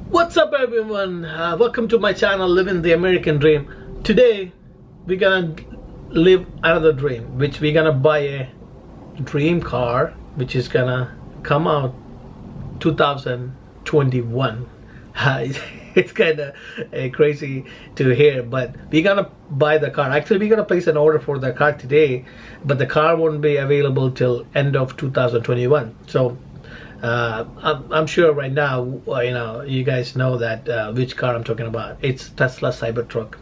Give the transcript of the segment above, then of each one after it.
What's up everyone, welcome to my channel Living the American Dream. Today we're gonna live another dream, which we're gonna buy a dream car which is gonna come out 2021. It's kind of crazy to hear, but we're gonna buy the car. Actually, we're gonna place an order for the car today, but the car won't be available till end of 2021. So I'm sure right now, you guys know that which car I'm talking about. It's Tesla Cybertruck.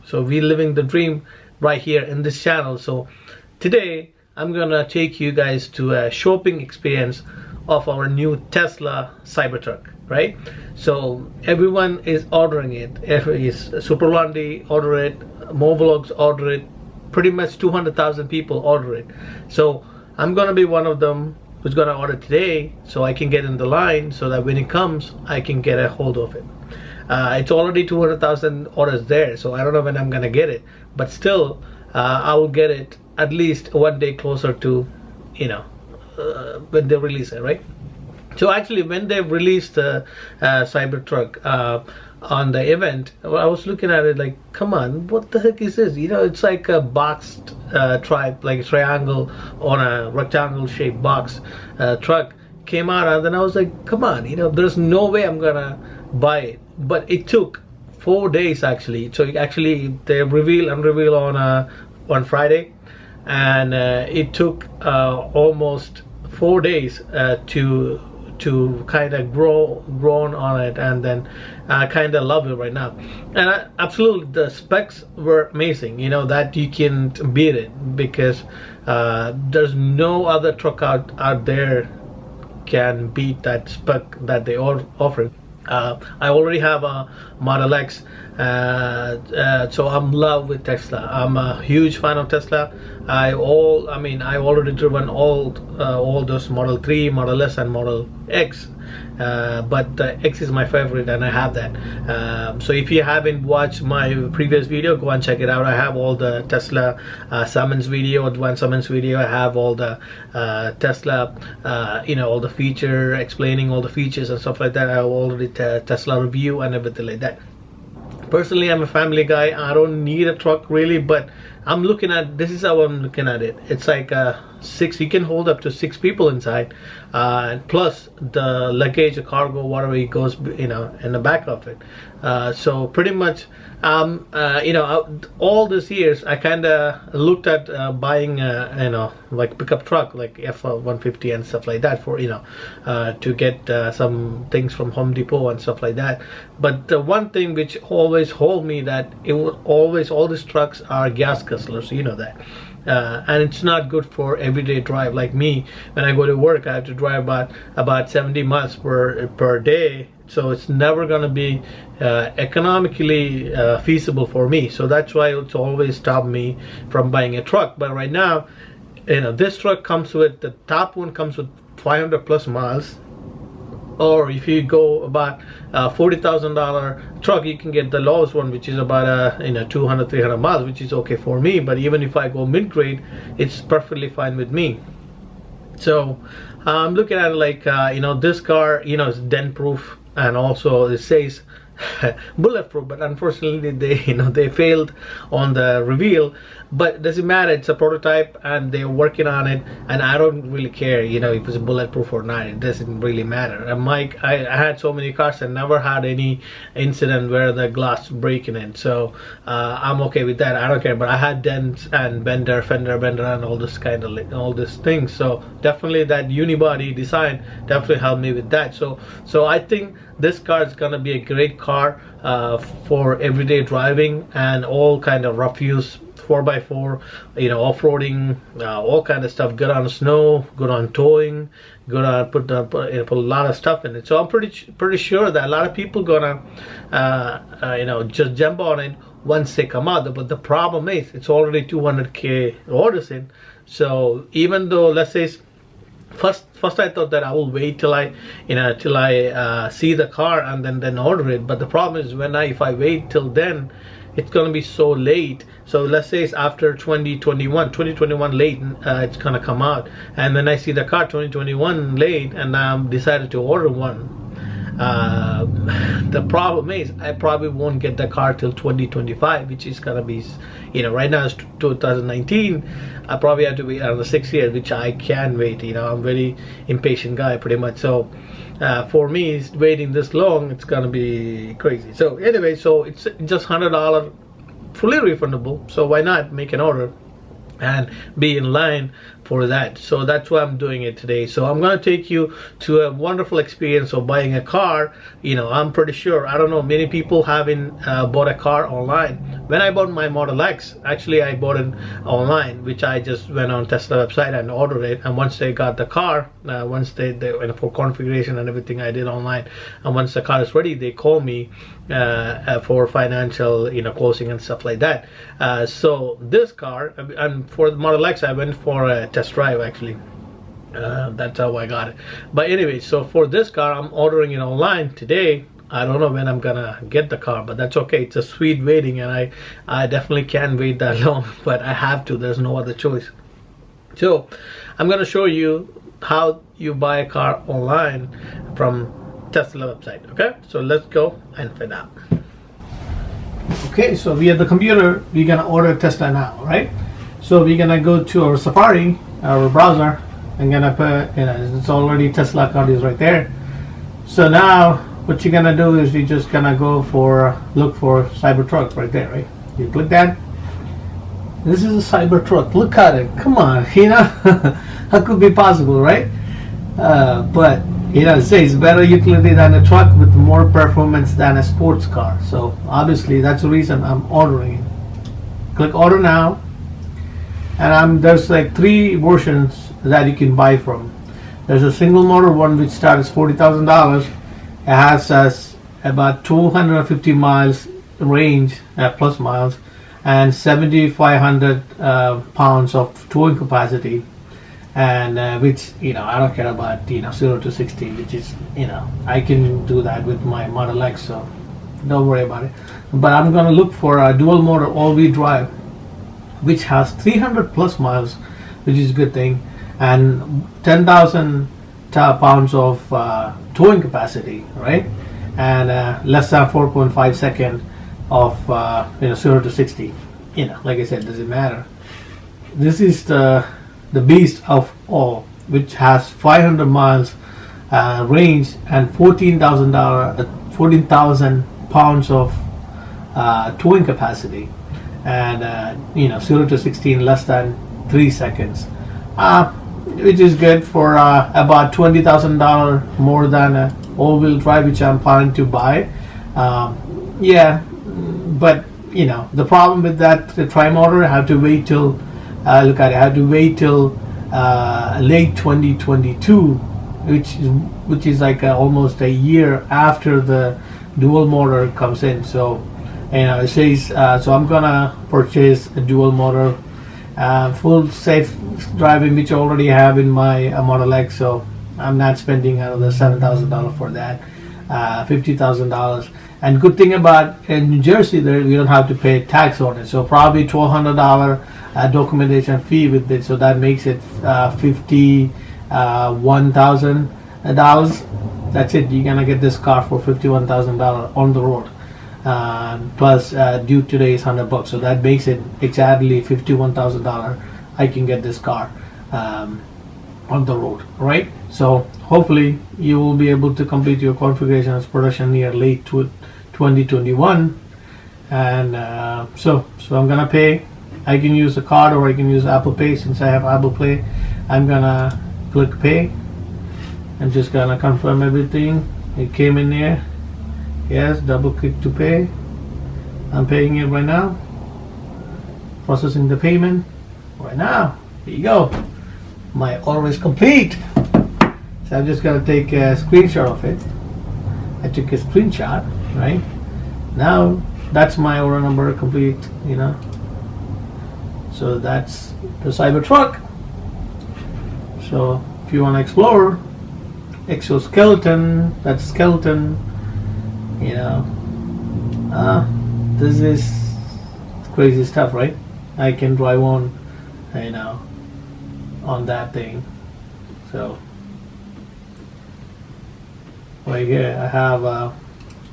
So we're living the dream right here in this channel. So today I'm gonna take you guys to a shopping experience of our new Tesla Cybertruck, right? So everyone is ordering it. Supercar Blondie order it, Movlogs order it, pretty much 200,000 people order it. So I'm gonna be one of them who's gonna order today, so I can get in the line, so that when it comes I can get a hold of it. It's already 200,000 orders there, so I don't know when I'm gonna get it, but still I will get it at least one day closer to when they release it, right? So actually when they released the Cybertruck on the event, I was looking at it like, come on, what the heck is this? It's like a boxed like a triangle on a rectangle shaped box truck came out, and then I was like, come on, there's no way I'm gonna buy it. But it took 4 days actually. So actually they unreveal on Friday, and it took almost 4 days to kind of grown on it, and then I kind of love it right now. And absolutely the specs were amazing, that you can't beat it, because there's no other truck out there can beat that spec that they offer. I already have a Model X, so I'm in love with Tesla. I'm a huge fan of Tesla. I've already driven all those Model 3, Model S and Model X, but the X is my favorite, and I have that. So if you haven't watched my previous video, go and check it out. I have all the Tesla summons video, advanced summons video. I have all the Tesla, all the feature, explaining all the features and stuff like that. I have already Tesla review and everything like that. Personally, I'm a family guy. I don't need a truck really, but I'm looking at, this is how I'm looking at it. It's like you can hold up to 6 people inside, plus the luggage, the cargo, whatever it goes, in the back of it. So pretty much, all these years I kind of looked at buying, like pickup truck, like F-150 and stuff like that, for to get some things from Home Depot and stuff like that. But the one thing which always hold me, that it will always, all these trucks are gas guzzlers, that. And it's not good for everyday drive. Like me, when I go to work, I have to drive about 70 miles per day, so it's never gonna be economically feasible for me. So that's why it's always stopped me from buying a truck. But right now, this truck comes with, the top one comes with 500 plus miles, or if you go about $40,000 truck, you can get the lowest one, which is about 200-300 miles, which is okay for me. But even if I go mid-grade, it's perfectly fine with me. So I'm looking at it like, this car, is dent proof, and also it says bulletproof, but unfortunately they failed on the reveal. But it doesn't matter, it's a prototype and they're working on it, and I don't really care if it's bulletproof or not. It doesn't really matter. And I had so many cars and never had any incident where the glass breaking in, so I'm okay with that. I don't care. But I had dents and fender bender and all this all these things. So definitely that unibody design definitely helped me with that. So I think this car is gonna be a great car for everyday driving and all kind of rough use, 4x4, off-roading, all kind of stuff. Good on snow, good on towing, good on put a lot of stuff in it. So I'm pretty sure that a lot of people gonna just jump on it once they come out. But the problem is, it's already 200K orders in. So even though, let's say, first I thought that I will wait till I see the car and then order it. But the problem is, if I wait till then, it's gonna be so late. So let's say it's after 2021 late, it's gonna come out, and then I see the car 2021 late, and I decided to order one. The problem is I probably won't get the car till 2025, which is gonna be, right now it's 2019. I probably have to wait another 6 years, which I can wait. I'm very impatient guy pretty much. So for me, waiting this long, it's gonna be crazy. So anyway, so it's just $100 fully refundable, so why not make an order and be in line for that. So that's why I'm doing it today. So I'm going to take you to a wonderful experience of buying a car. I'm pretty sure, I don't know, many people haven't bought a car online. When I bought my Model X, actually I bought it online, which I just went on Tesla website and ordered it. And once they got the car, once they for configuration and everything I did online, and once the car is ready, they call me for financial closing and stuff like that. So this car, and for the Model X, I went for a test drive actually. That's how I got it. But anyway, so for this car, I'm ordering it online today. I don't know when I'm gonna get the car, but that's okay. It's a sweet waiting, and I definitely can't wait that long, but I have to. There's no other choice. So I'm gonna show you how you buy a car online from Tesla website. Okay, so let's go and find out. Okay, so we have the computer. We're gonna order Tesla now, right? So we're gonna go to our Safari, our browser. I'm gonna put, it's already Tesla account is right there. So now what you're gonna do is you're just gonna go look for Cybertruck right there, right? You click that. This is a Cybertruck. Look at it. Come on, how could be possible, right? But it says better utility than a truck with more performance than a sports car. So obviously that's the reason I'm ordering it. Click order now, and there's like 3 versions that you can buy from. There's a single motor one which starts $40,000. It has about 250 miles range, plus miles, and 7,500 pounds of towing capacity. And which I don't care about 0 to 60, which is I can do that with my Model X, so don't worry about it. But I'm gonna look for a dual motor all-wheel drive, which has 300 plus miles, which is a good thing, and 10,000 pounds of towing capacity, right? And less than 4.5 seconds of 0 to 60. Like I said, doesn't matter. This is the beast of all, which has 500 miles range and 14,000 pounds of towing capacity, and 0 to 60 in less than 3 seconds, which is good for about $20,000 more than a all-wheel drive, which I'm planning to buy. Yeah, but the problem with that, the tri-motor, I have to wait till I have to wait till late 2022, which is like almost a year after the dual motor comes in. So it says so I'm gonna purchase a dual motor, full safe driving, which I already have in my Model X. So I'm not spending another $7,000 for that, $50,000. And good thing about in New Jersey, there we don't have to pay tax on it. So probably $1,200 documentation fee with it. So that makes it $51,000. That's it. You're gonna get this car for $51,000 on the road. Plus due today is $100. So that makes it exactly $51,000. I can get this car on the road, right? So hopefully you will be able to complete your configuration as production near late 2021. And so I'm gonna pay. I can use a card or I can use Apple Pay. Since I have Apple Pay, I'm gonna click pay. I'm just gonna confirm everything. It came in there. Yes, double click to pay. I'm paying it right now. Processing the payment right now. Here you go. My order is complete. So I'm just gonna take a screenshot of it. I took a screenshot, right? Now that's my order number complete, So that's the Cybertruck. So if you want to explore exoskeleton, that's skeleton, this is crazy stuff, right? I can drive on, you know, on that thing. So right here I have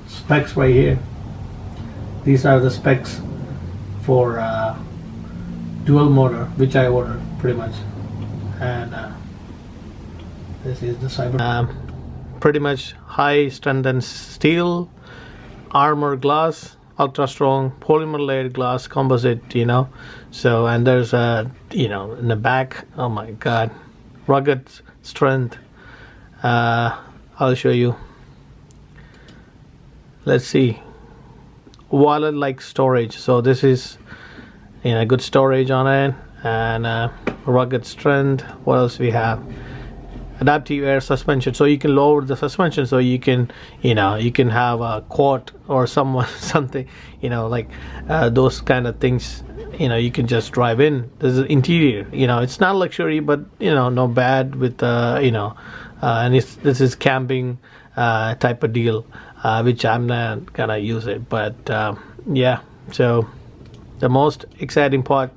specs right here. These are the specs for dual motor, which I ordered pretty much. And this is the Cybertruck. Pretty much high strengthened steel, armor glass, ultra strong polymer layered glass composite, you know. So, and there's a, you know, in the back, oh my god, rugged strength. I'll show you. Let's see, wallet like storage. So this is, you know, good storage on it, and rugged strength. What else we have? Adaptive air suspension, so you can lower the suspension, so you can, you know, you can have a quad or someone something, you know, like those kind of things, you know, you can just drive in. This is interior, you know, it's not luxury, but you know, no bad with you know, and this is camping type of deal, which I'm not gonna use it, but yeah. So the most exciting part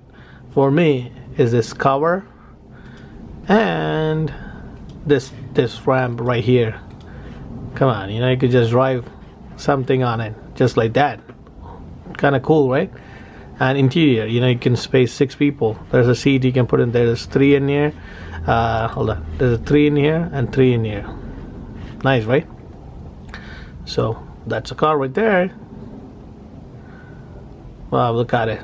for me is this cover and this ramp right here. Come on, you know, you could just drive something on it just like that. Kind of cool, right? And interior, you know, you can space 6 people. There's a seat you can put in there. There's 3 in here. Hold on, there's a 3 in here and 3 in here. Nice, right? So that's a car right there. Wow, look at it.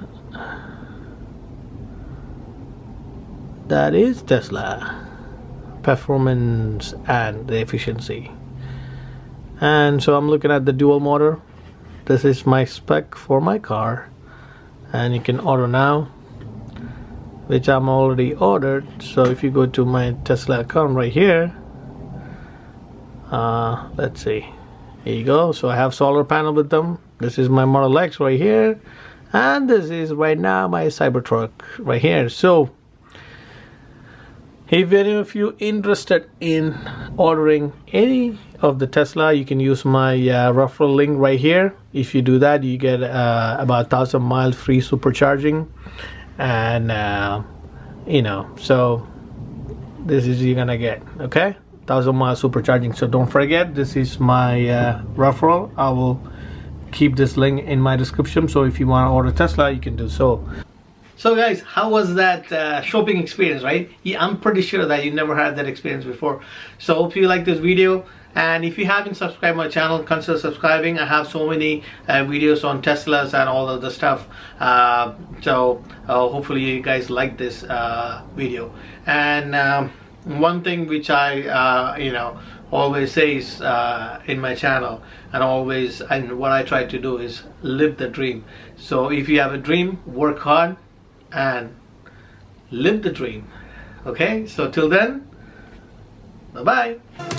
That is Tesla performance and the efficiency. And so I'm looking at the dual motor. This is my spec for my car, and you can order now, which I'm already ordered. So if you go to my Tesla account right here, let's see, here you go. So I have solar panel with them. This is my Model X right here, and this is right now my Cybertruck right here. So if any of you interested in ordering any of the Tesla, you can use my referral link right here. If you do that, you get about 1,000 miles free supercharging, and you know, so this is you're gonna get, okay, 1,000 miles supercharging. So don't forget, this is my referral. I will keep this link in my description, so if you want to order Tesla, you can do so. So guys, how was that shopping experience, right? Yeah, I'm pretty sure that you never had that experience before. So hope you like this video, and if you haven't subscribed my channel, consider subscribing. I have so many videos on Teslas and all of the stuff. So hopefully you guys like this video. And one thing which I you know, always says in my channel, and what I try to do is live the dream. So if you have a dream, work hard and live the dream. Okay, so till then, bye bye.